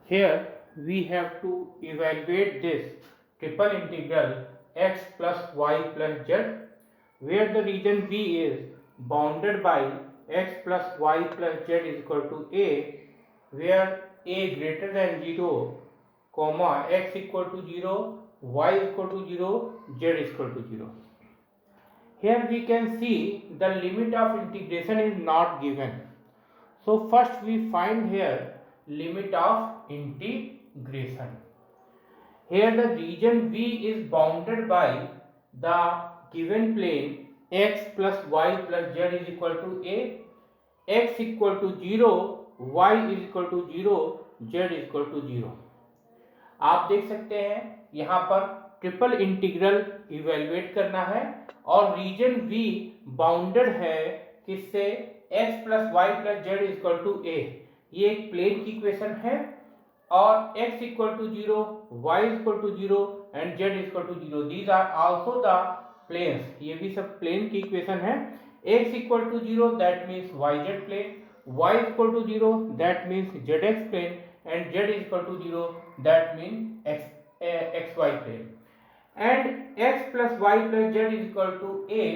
Here we have to evaluate this triple integral x plus y plus z, where the region V is bounded by x plus y plus z is equal to a, where a greater than 0, comma x equal to 0, y equal to 0, z is equal to 0. Here we can see the limit of integration is not given. So first we find here limit of integration. Here the region V is bounded by the given plane x plus y plus z is equal to a, x equal to 0, y is equal to 0, z is equal to 0. आप देख सकते हैं यहाँ पर triple integral evaluate करना है और reason we bounded है किससे, x plus Y plus Z equal to A, ये एक प्लेन की इक्वेशन है और x equal to 0, y equal to 0 and z equal to 0, these are also the planes, ये भी सब प्लेन की इक्वेशन है. x equal to 0 that means yz plane, y equal to 0 that means zx plane and z is equal to 0 that means xy plane, and x plus y plus z is equal to a,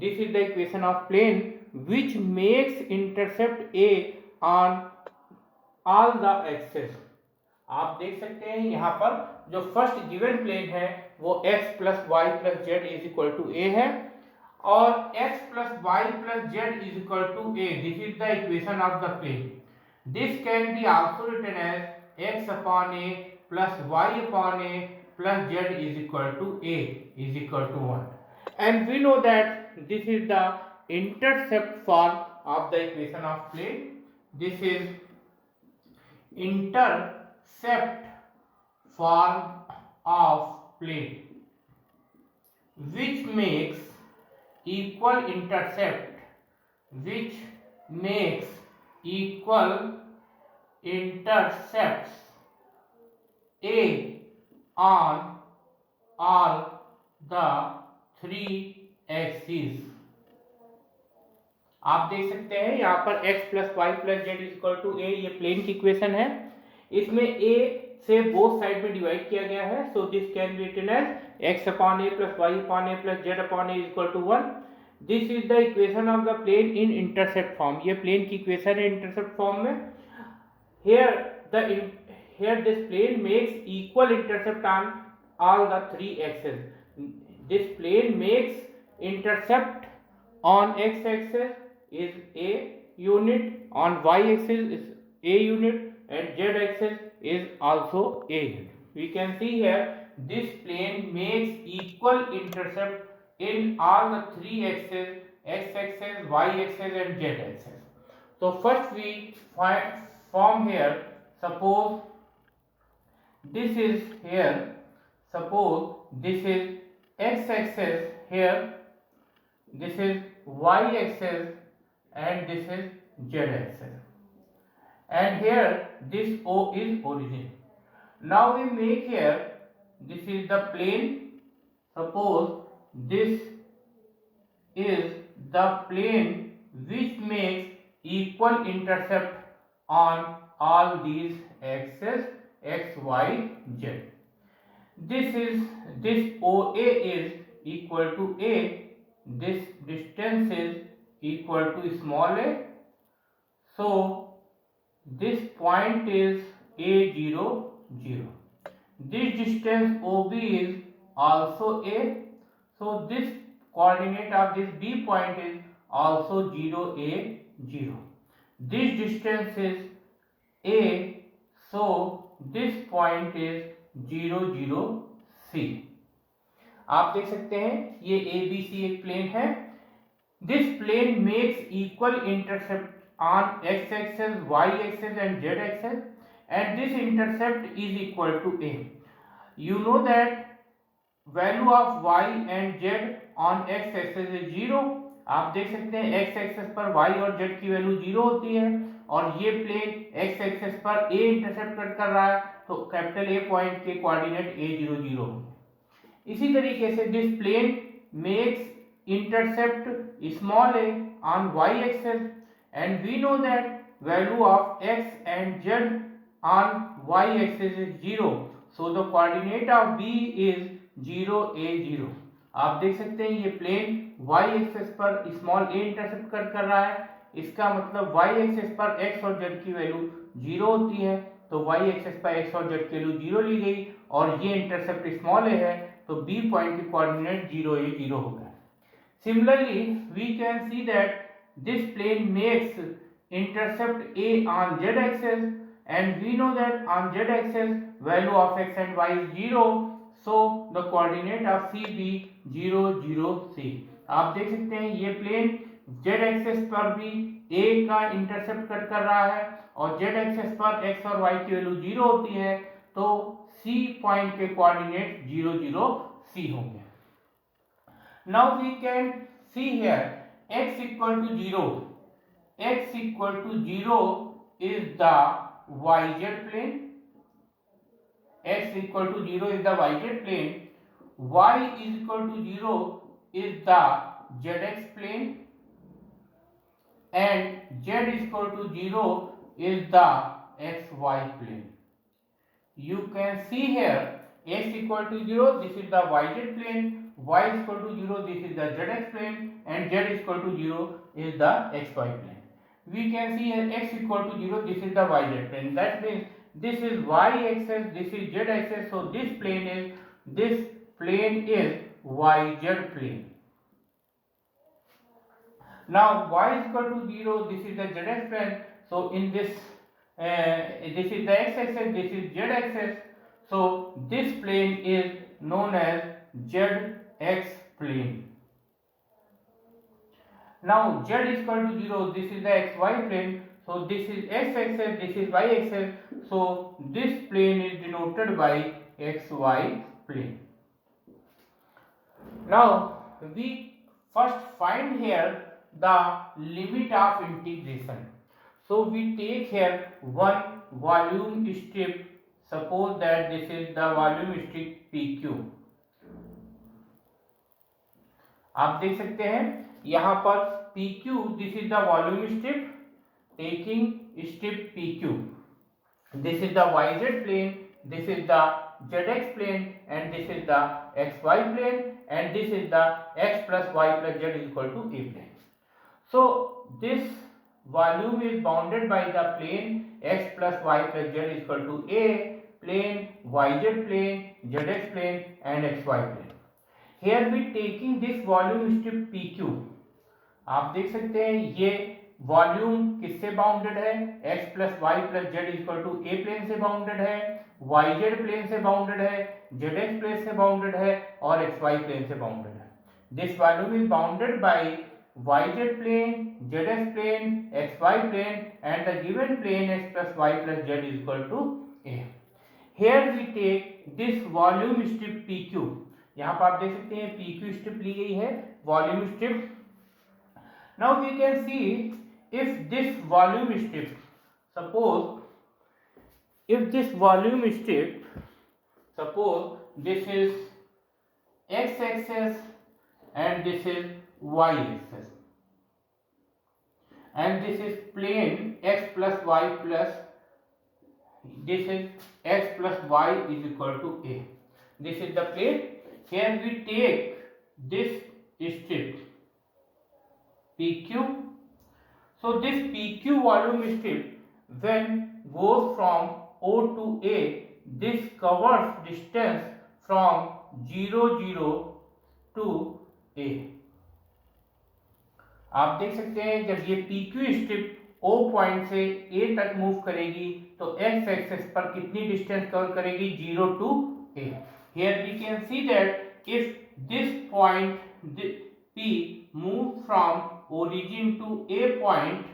this is the equation of plane which makes intercept a on all the axes. आप देख सकते हैं यहाँ पर जो first given plane है वो x plus Y plus Z is equal to A है और x plus Y plus Z is equal to A, this is the equation of the plane. This can be also written as x upon a plus y upon a plus z is equal to a is equal to 1. And we know that this is the intercept form of the equation of plane. This is intercept form of plane which makes equal intercept, which makes equal intercepts a on all the three axes. आप देख सकते हैं यहाँ पर x plus Y plus Z equal to A, ये plane की equation है, इसमें a से बोथ साइड में डिवाइड किया गया है, so this can be written as x upon a plus y upon a plus z upon a equal to 1. This is the equation of the plane in intercept form, ये plane की equation है intercept form में. Here this plane makes equal intercept on all the three axes. This plane makes intercept on x axis is a unit, on y axis is a unit and z axis is also a unit. We can see here this plane makes equal intercept in all the three axes, x axis, y axis and z axis. So first we form here, suppose this is here, suppose this is x axis here, this is y axis and this is z axis, and here this O is origin. Now we make here, this is the plane, suppose this is the plane which makes equal intercept on all these axes x, y, z. This OA is equal to a, this distance is equal to small a, so this point is a0, 0. This distance OB is also a, so this coordinate of this B point is also 0, a, 0. This distance is a, so this point is 0, 0, C. आप देख सकते हैं ये ABC एक plane है. This plane makes equal intercept on x axis, y axis and z axis, and this intercept is equal to a. You know that value of y and z on x axis is 0. आप देख सकते हैं x axis पर y और z की value 0 होती है और ये प्लेन x एक्सेस पर a इंटरसेप्ट कर रहा है, तो कैपिटल A पॉइंट के कोऑर्डिनेट a0, 0. इसी तरीके से this plane makes intercept small a on y axis and we know that value of x and z on y-axis is 0, so the coordinate of B is 0 a 0. आप देख सकते हैं ये plane y-axis पर small a intercept कर रहा है, इसका मतलब y-axis पर x और z की वैल्यू 0 होती है, तो y-axis पर x और z की वैल्यू 0 ली गई और ये इंटरसेप्ट स्मॉल a है, तो B पॉइंट की कोऑर्डिनेट 0 a 0 होगा. Similarly, we can see that this plane makes intercept A on z-axis, and we know that on z-axis value of x and y is 0, so the coordinate of CB 0 0 C. आप देख सकते हैं ये plane z-axis पर भी A का intercept कर रहा है और z-axis पर x और y की वैल्यू 0 होती है, तो C पॉइंट के कोऑर्डिनेट 0 0 C होंगे. Now we can see here x equal to 0. X equal to 0 is the yz plane. X equal to 0 is the yz plane. Y is equal to 0 is the zx plane. And z is equal to 0 is the xy plane. You can see here x equal to 0, this is the yz plane, y is equal to 0, this is the zx plane, and z is equal to 0 is the xy plane. We can see here x equal to 0, this is the yz plane. That means this is y axis, this is z axis, so this plane is yz plane. Now y is equal to 0, this is the zx plane, so in this this is the x axis, this is z axis, so this plane is known as zx plane. Now z is equal to 0, this is the xy plane, so this is x axis, this is y axis, so this plane is denoted by xy plane. Now we first find here the limit of integration. So we take here one volume strip. Suppose that this is the volume strip PQ. आप देख सकते हैं यहाँ पर PQ, this is the volume strip taking strip PQ. This is the YZ plane, this is the ZX plane, and this is the XY plane, and this is the X plus Y plus Z is equal to A plane. So this volume is bounded by the plane x plus y plus z is equal to A, plane yz plane, zx plane, and xy plane. Here we taking this volume strip PQ. आप देख सकते हैं ये volume किससे bounded है, x plus Y plus Z equal to a plane से bounded है, yz plane से बाउंडेड है, zx प्लेन से बाउंडेड है और xy प्लेन से बाउंडेड है. This volume is bounded by yz plane, zx plane, xy plane, and the given plane x plus y plus z is equal to A. Here we take this volume strip PQ. यहाँ पर आप देख सकते हैं PQ strip ली गई है, volume strip. Now we can see if this volume strip, suppose if this volume strip, suppose this is x axis and this is y axis, and this is plane x plus y plus, this is x plus y is equal to A. This is the plane. Here we take this strip PQ. So this PQ volume strip when goes from O to A, this covers distance from 0 0 to A. आप देख सकते हैं जब ये PQ strip O point से A तक move करेगी तो x एक्सिस पर कितनी डिस्टेंस कवर करेगी, 0 to A. Here we can see that if this point P move from origin to A point,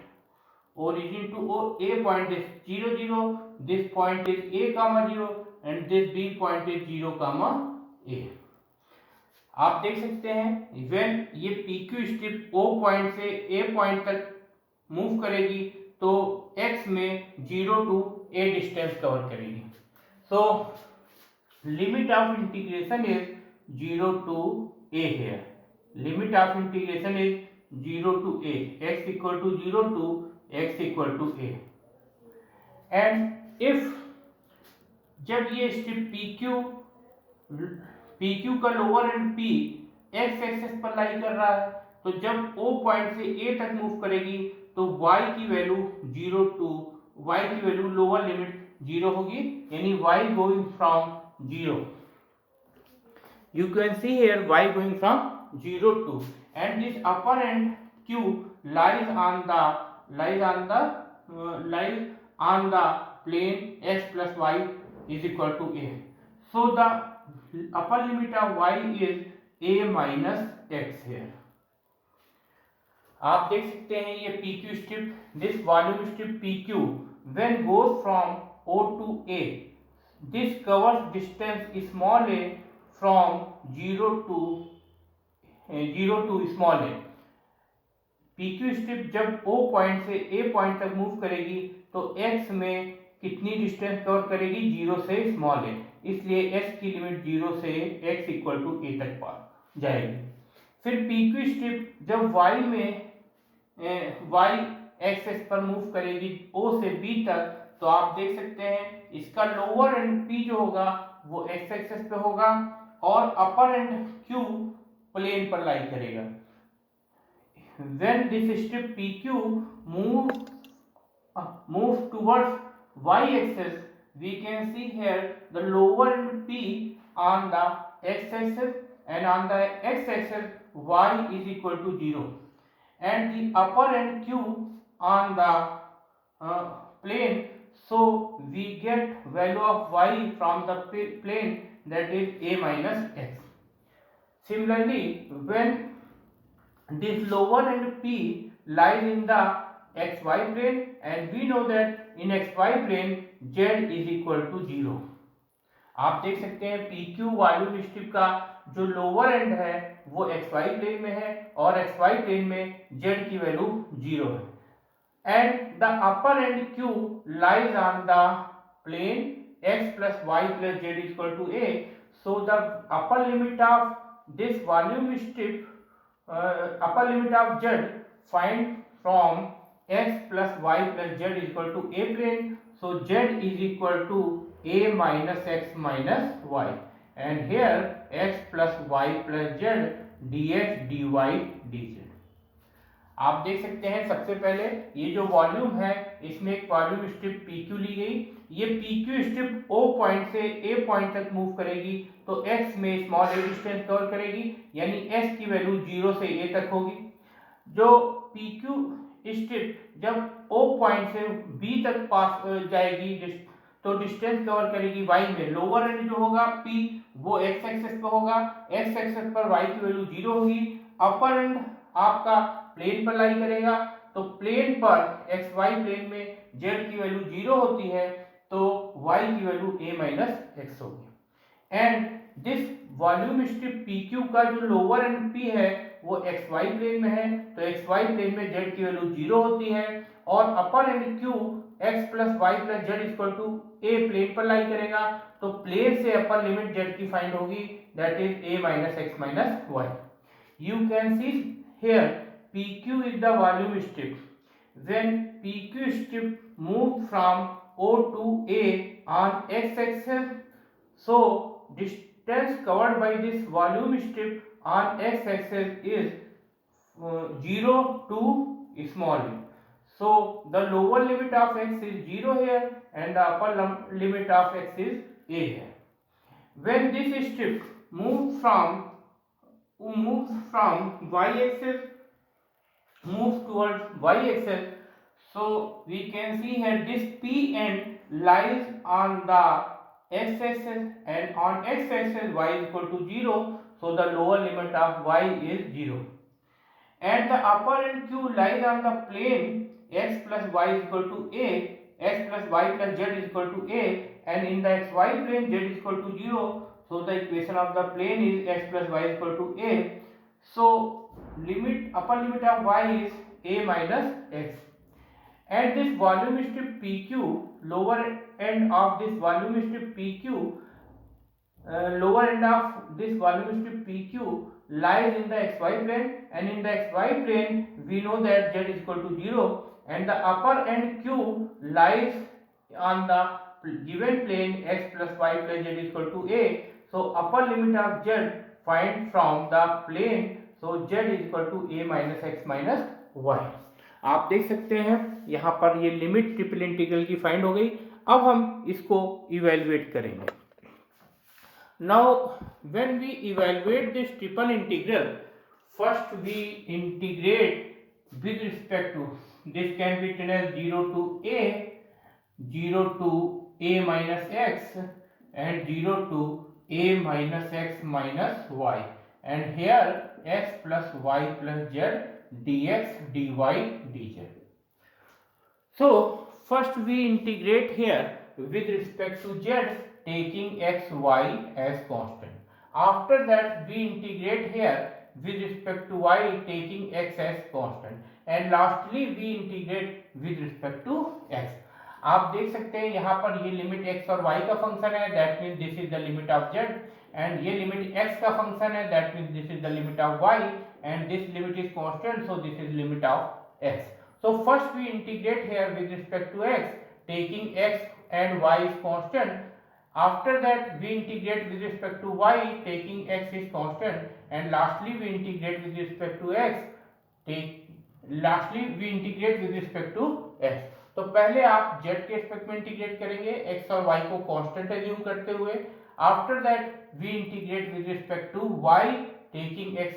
origin to A point is 0 0, this point is A comma 0 and this B point is 0 comma A. आप देख सकते हैं when ये PQ strip O point से A point तक move करेगी तो x में 0 to A डिस्टेंस कवर करेगी. So limit of integration is 0 to A here. Limit of integration is 0 to A. X equal to 0 to x equal to A. And if जब ये strip PQ का lower and P x axis पर लाई कर रहा है, तो जब O point से A तक मूव करेगी तो y की वैल्यू 0 टू y की वैल्यू लोअर लिमिट 0 होगी, यानी y going from 0. You can see here y going from 0 to, and this upper end Q lies on the plane x plus y is equal to a. So the upper limit of y is a minus x here. आप देख सकते हैं ये PQ strip, this volume strip PQ when goes from O to A, this covers distance small a from 0 to small a. PQ strip जब O point से A point तक move करेगी तो x में कितनी डिस्टेंस कवर करेगी, 0 से small a, इसलिए x की लिमिट 0 से x इक्वल टू a तक पार जाएगी. फिर PQ स्ट्रिप जब y एक्सेस पर मूव करेगी O से B तक, तो आप देख सकते हैं इसका लोअर एंड P जो होगा वो x एक्सेस पे होगा और अपर एंड Q प्लेन पर लाई करेगा. When this strip PQ move towards y axis, we can see here the lower end P on the x axis and on the x axis y is equal to 0, and the upper end Q on the plane, so we get value of y from the plane, that is a minus x. Similarly, when this lower end P lies in the xy plane, and we know that in xy plane z is equal to 0. आप देख सकते हैं PQ volume strip का जो lower and है वो xy plane में है और xy प्लेन में z की वैल्यू 0 है, and the upper end Q lies on the plane x plus y plus z is equal to a. So the upper limit of this volume strip, upper limit of z find from x plus y plus z is equal to a plane. So z is equal to a minus x minus y, and here x plus y plus z dx dy dz. आप देख सकते हैं सबसे पहले ये जो volume है इसमें एक वॉल्यूम स्ट्रिप PQ ली गई. ये PQ स्ट्रिप O पॉइंट से A पॉइंट तक मूव करेगी तो x में स्मॉल a डिस्टेंस कवर करेगी, यानी x की वैल्यू 0 से a तक होगी. जो PQ स्ट्रिप जब O पॉइंट से B तक पास जाएगी तो डिस्टेंस कवर करेगी y में. लोअर एंड जो होगा P वो x एक्सिस पर होगा, x एक्सिस पर y की वैल्यू 0 होगी. अपर एंड आपका प्लेन पर लाई करेगा, तो प्लेन पर xy प्लेन में z की वैल्यू 0 होती है तो y की वैल्यू a माइनस x होगी. And this volume strip PQ का जो लोअर एंड P है वो xy प्लेन में है, तो xy प्लेन में z की वैल्यू 0 होती है और upper end Q x plus y plus z equal to a plane पर लाई करेगा, तो प्लेन से अपर लिमिट z की फाइंड होगी, that is a minus x minus y. You can see here PQ is the volume strip. When PQ strip moved from O to A on x axis, so distance covered by this volume strip on x axis is 0 to small a. So the lower limit of x is 0 here and the upper limit of x is a here. When this strip moves from y axis, moves towards y axis, so we can see here this P end lies on the x axis, and on x axis y is equal to 0, so the lower limit of y is 0, and the upper end Q lies on the plane x plus y is equal to a, x plus y plus z is equal to a, and in the xy plane z is equal to 0, so the equation of the plane is x plus y is equal to a. So upper limit of y is a minus x, and this volume strip PQ, lower end of this volume strip PQ, lower end of this volume strip PQ lies in the xy plane, and in the xy plane we know that z is equal to 0, and the upper end Q lies on the given plane x plus y plus z is equal to a, so upper limit of z find from the plane, so z is equal to a minus x minus y. आप देख सकते हैं यहाँ पर ये limit triple integral की find हो गई. अब हम इसको इवेल्युएट करेंगे. Now when we evaluate this triple integral, first we integrate with respect to, this can be written as 0 to a minus x and 0 to a minus x minus y, and here x plus y plus z dx dy dz. So first we integrate here with respect to z, taking x, y as constant. After that we integrate here with respect to y, taking x as constant, and lastly we integrate with respect to x. आप देख सकते हैं यहाँ पर ये limit x और y का function है, that means this is the limit of z, and ये लिमिट x का फंक्शन है, that means this is the limit of y, and this limit is constant, so this is limit of x. So first we integrate here with respect to x, taking x and y is constant. After that we integrate with respect to y, taking x is constant, and lastly we integrate with respect to x, we integrate with respect to x. तो पहले आप z के respect में integrate करेंगे x और y को constant assume करते हुए. After that we integrate with respect to y, taking x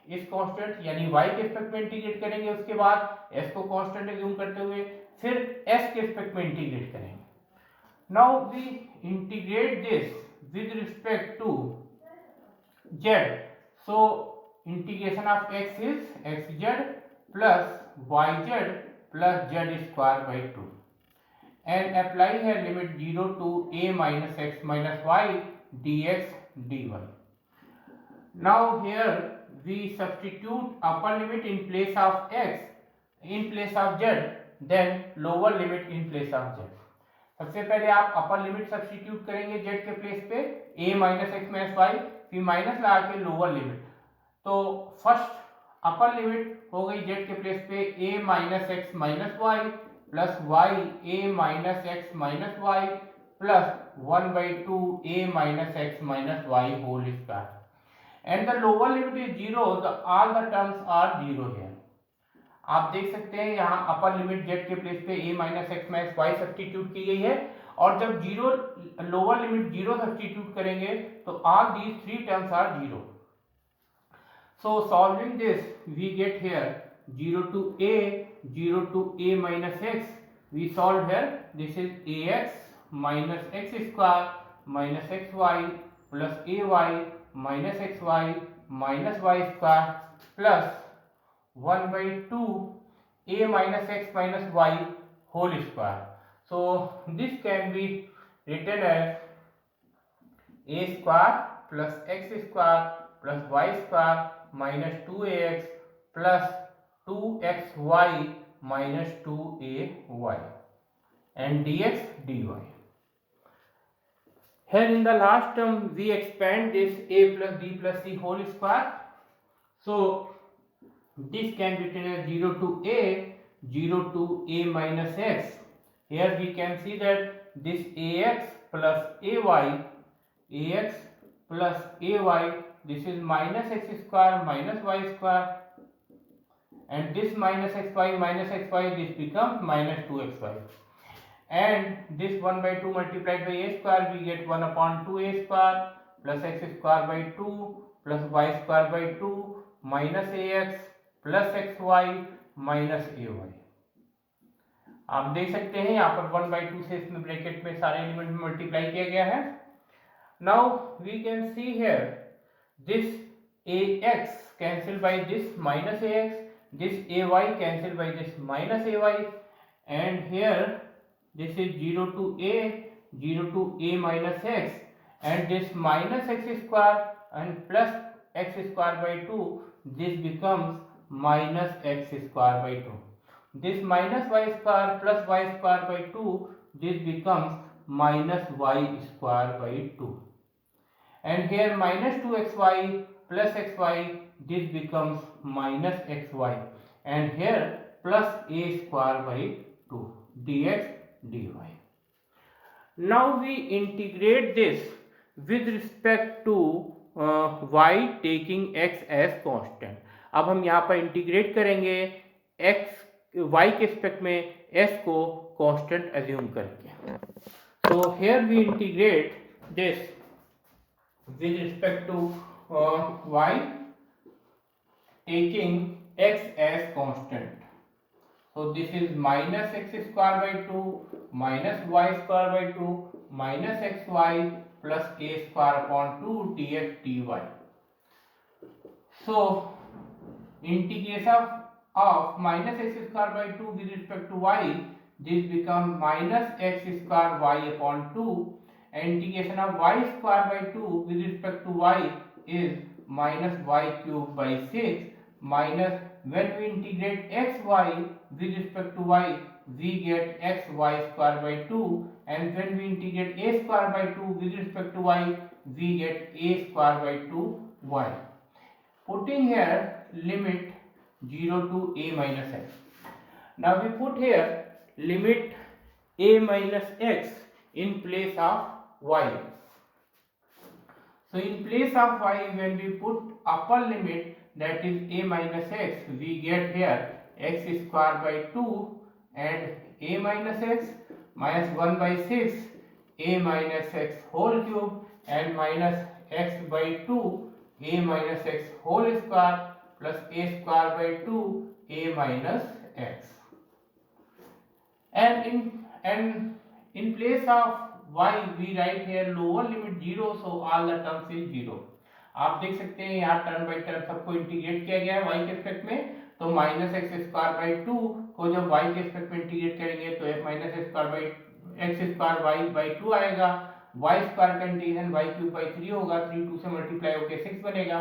is constant, यानी y के रिस्पेक्ट में इंटीग्रेट करेंगे, उसके बाद s को कांस्टेंट एज्यूम करते हुए फिर s के रिस्पेक्ट में इंटीग्रेट करेंगे. Now we integrate this with respect to z, so integration of x is xz plus yz plus z square by 2, and apply here limit 0 to a minus x minus y dx dy. Now here we substitute upper limit in place of x, in place of z, then lower limit in place of z. सबसे पहले आप upper limit substitute करेंगे z के place पे a minus x minus y, फिर minus लगा के lower limit. तो फर्स्ट अपर लिमिट हो गई z के प्लेस पे a minus x minus y plus y a minus x minus y plus 1/2 a minus x minus y whole square, and the lower limit is 0, all the terms are 0 here. आप देख सकते हैं यहाँ upper limit z के place पे a minus x minus y substitute की गई है, और जब 0 लोअर लिमिट 0 सब्स्टिट्यूट करेंगे तो all these 3 terms are 0. So solving this we get here 0 to a minus x, we solve here, this is ax minus x square minus xy plus ay minus xy minus y square plus 1/2 a minus x minus y whole square. So this can be written as a square plus x square plus y square minus 2ax plus 2xy minus 2ay and dx dy. Here in the last term we expand this a plus b plus c whole square, so this can be written as 0 to a minus x. Here we can see that this ax plus ay, this is minus x square minus y square, and this minus xy this becomes minus 2xy, and this 1/2 multiplied by a square we get 1/2a square plus x square by 2 plus y square by 2 minus ax plus xy minus ay. आप देख सकते हैं यहाँ पर 1/2 से इसमें bracket में सारे एलिमेंट में मल्टीप्लाई किया गया है. Now we can see here this ax cancelled by this minus ax, this ay cancelled by this minus ay, and here this is 0 to a minus x, and this minus x square and plus x square by 2, this becomes minus x square by 2. This minus y square plus y square by 2, this becomes minus y square by 2, and here minus 2xy plus xy, this becomes minus xy, and here plus a square by 2 dx dy. Now we integrate this with respect to y taking x as constant. अब हम यहाँ पर integrate करेंगे x y के respect में s को constant assume करके. So here we integrate this with respect to y taking x as constant. So this is minus x square by 2 minus y square by 2 minus xy plus a square upon 2 dx dy. So integration of minus x square by 2 with respect to y, this becomes minus x square y upon 2, and integration of y square by 2 with respect to y is minus y cube by 6 minus, when we integrate xy with respect to y, we get xy square by 2, and when we integrate a square by 2 with respect to y, we get a square by 2y. Putting here limit 0 to a minus x. Now we put here limit a minus x in place of y. So in place of y, when we put upper limit, that is a minus x, we get here x square by 2 and a minus x minus 1 by 6 a minus x whole cube and minus x by 2 a minus x whole square plus a square by 2 a minus x. And in place of y we write here lower limit 0, so all the terms is 0. आप देख सकते हैं यहाँ term by term सबको integrate किया गया है y के रिस्पेक्ट में. तो माइनस एक्स स्क्वायर बाई 2 को जब y के रिस्पेक्ट में इंटीग्रेट करेंगे तो f minus x square by x square y by 2 आएगा. y स्क्वायर का इंटीग्रेशन y क्यूब बाई 3 होगा. 3 2 से मल्टीप्लाई होकर 6 बनेगा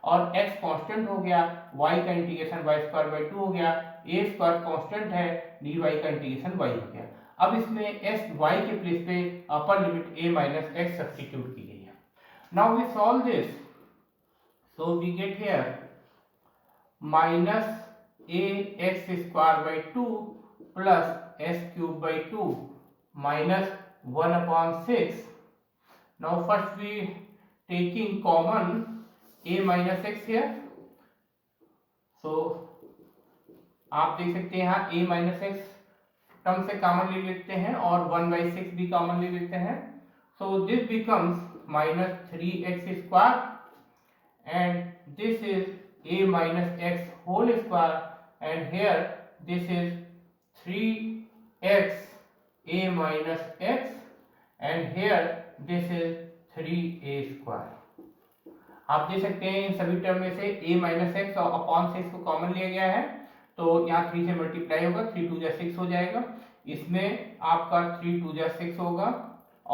और x कांस्टेंट हो गया. y का इंटीग्रेशन y स्क्वायर बाई 2 हो गया. a स्क्वायर कांस्टेंट है. dy का इंटीग्रेशन y हो गया. अब इसमें s y के प्लेस पे upper limit a minus x substitute की गई है. Now we solve this. So we get here minus ax square by 2 plus s cube by 2 minus 1 upon 6. Now first we taking common a minus x here. So आप देख सकते हैं यहाँ a minus x term से common ले लेते हैं और 1 by 6 भी कॉमन ले लेते हैं. So this becomes minus 3x square and this is a minus x whole square, and here this is 3x a minus x, and here this is 3a square. आप देख सकते हैं इन सभी टर्म में से a माइनस एक्स और upon 6 को common लिया गया है तो यहाँ 3 से मल्टीप्लाई होगा. 3 2 6 हो जाएगा. इसमें आपका 3 2 6 होगा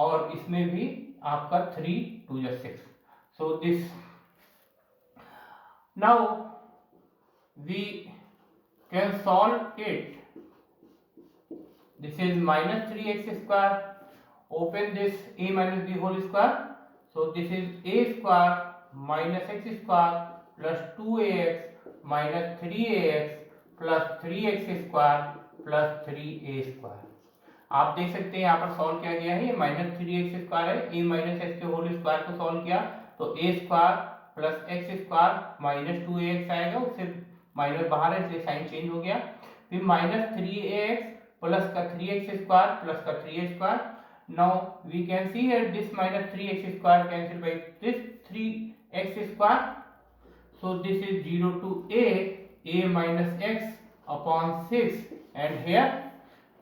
और इसमें भी आपका 3 2 6. So this now we can solve it. This is minus 3x square. Open this a minus b whole square. So this is a square minus x square plus 2ax minus 3ax plus 3x square plus 3a square. आप देख सकते हैं यहाँ पर solve किया गया है. ये माइनस 3x स्क्वायर है. a माइनस एक्स के होल स्क्वायर को सॉल्व किया तो a square plus x square minus 2ax आएगा. उससे माइनस बाहर है इसलिए साइन चेंज हो गया. फिर माइनस 3ax प्लस का 3x स्क्वायर प्लस का 3a square. Now we can see here this minus 3x square cancel by this 3x square. So this is 0 to a minus x upon 6, and here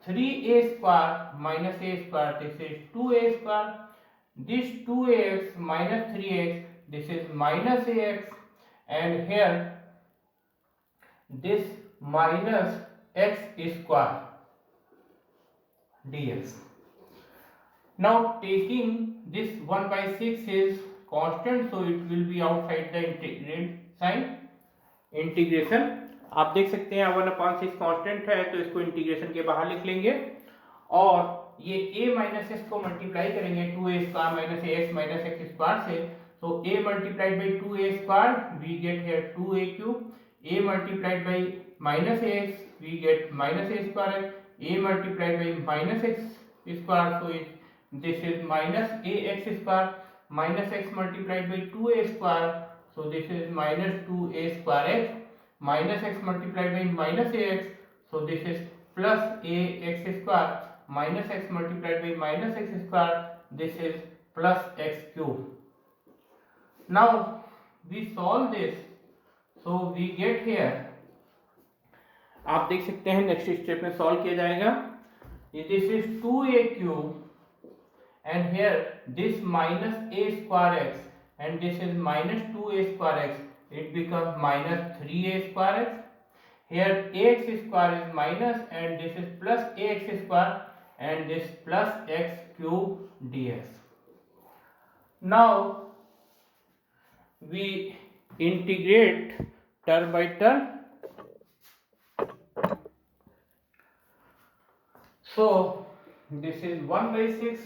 3a square minus a square, this is 2a square. This 2ax minus 3x, this is minus ax, and here this minus x square dx. Now taking this 1 by 6 is constant, so it will be outside the integrand sign. Integration आप देख सकते हैं 1/6 constant है तो इसको integration के बाहर लिख लेंगे और ये a माइनस एक्स को मल्टीप्लाई करेंगे 2a square minus ax minus x square से. so a multiplied by 2a square we get here 2a cube. a multiplied by minus ax we get minus a square. a multiplied by minus x square, so this is minus ax square, minus x multiplied by 2a square, so this is minus 2a square x, minus x multiplied by minus ax, so this is plus ax square, minus x multiplied by minus x square, this is plus x cube. Now we solve this, so we get here, आप देख सकते हैं next step में solve किया जाएगा, this is 2a cube and here this minus a square x and this is minus 2a square x, it becomes minus 3a square x. Here ax square is minus and this is plus ax square and this plus x cube dx. Now we integrate term by term. So this is 1 by 6.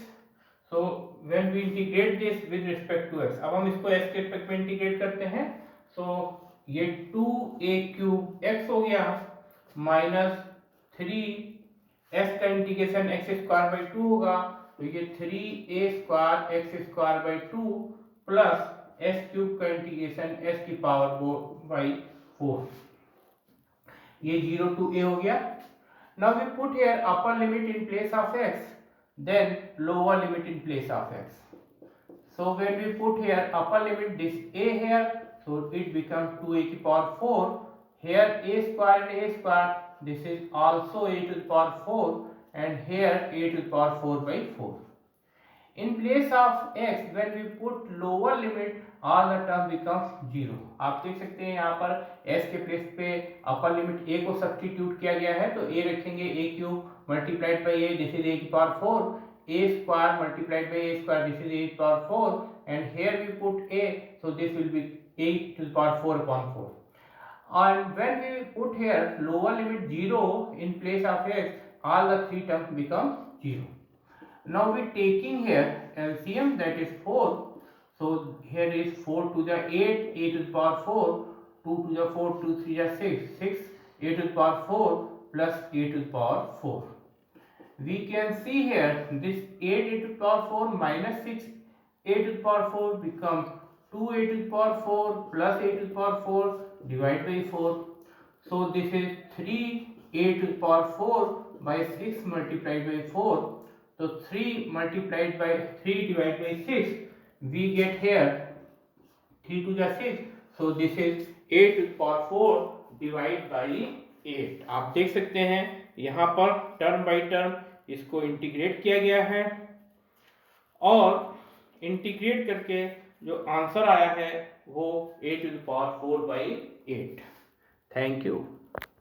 So when we integrate this with respect to x, अब हम इसको x के respect में integrate करते हैं, so ये 2a cube x हो गया माइनस 3 का इंटीग्रेशन x स्क्वायर बाई 2 होगा, तो ये 3a square x square by 2 plus s cube का इंटीग्रेशन s की पावर बाई 4, ये 0 to a हो गया. Now we put here upper limit in place of x, then lower limit in place of x. So when we put here upper limit this a here, so it becomes 2a to the power 4. Here a square and a square, this is also a to the power 4 and here a to the power 4 by 4. In place of x, when we put lower limit, all the term becomes 0. आप देख सकते हैं यहाँ पर s के place पे upper limit a को substitute किया गया है, तो a रखेंगे a cube multiplied by a, this is a की power 4, a square multiplied by a square, this is a की power 4 and here we put a, so this will be a to the power 4 upon 4. And when we put here lower limit 0 in place of x, all the three terms become 0. Now we taking here LCM, that is 4. So here is 4 to the 8, a to the power 4, 2 to the 4, 2 3 is 6, 6 a to the power 4 plus a to the power 4. We can see here this 8 a to the power 4 minus 6 a to the power 4 becomes 2 a to the power 4 plus a to the power 4 divided by 4. So this is 3 a to the power 4 by 6 multiplied by 4. So 3 multiplied by 3 divided by 6, we get here 3 to the 6. So this is a to the power 4 divided by 8. आप देख सकते हैं यहाँ पर term by term इसको integrate किया गया है और इंटीग्रेट करके जो आंसर आया है वो a to the power 4 by 8. Thank you.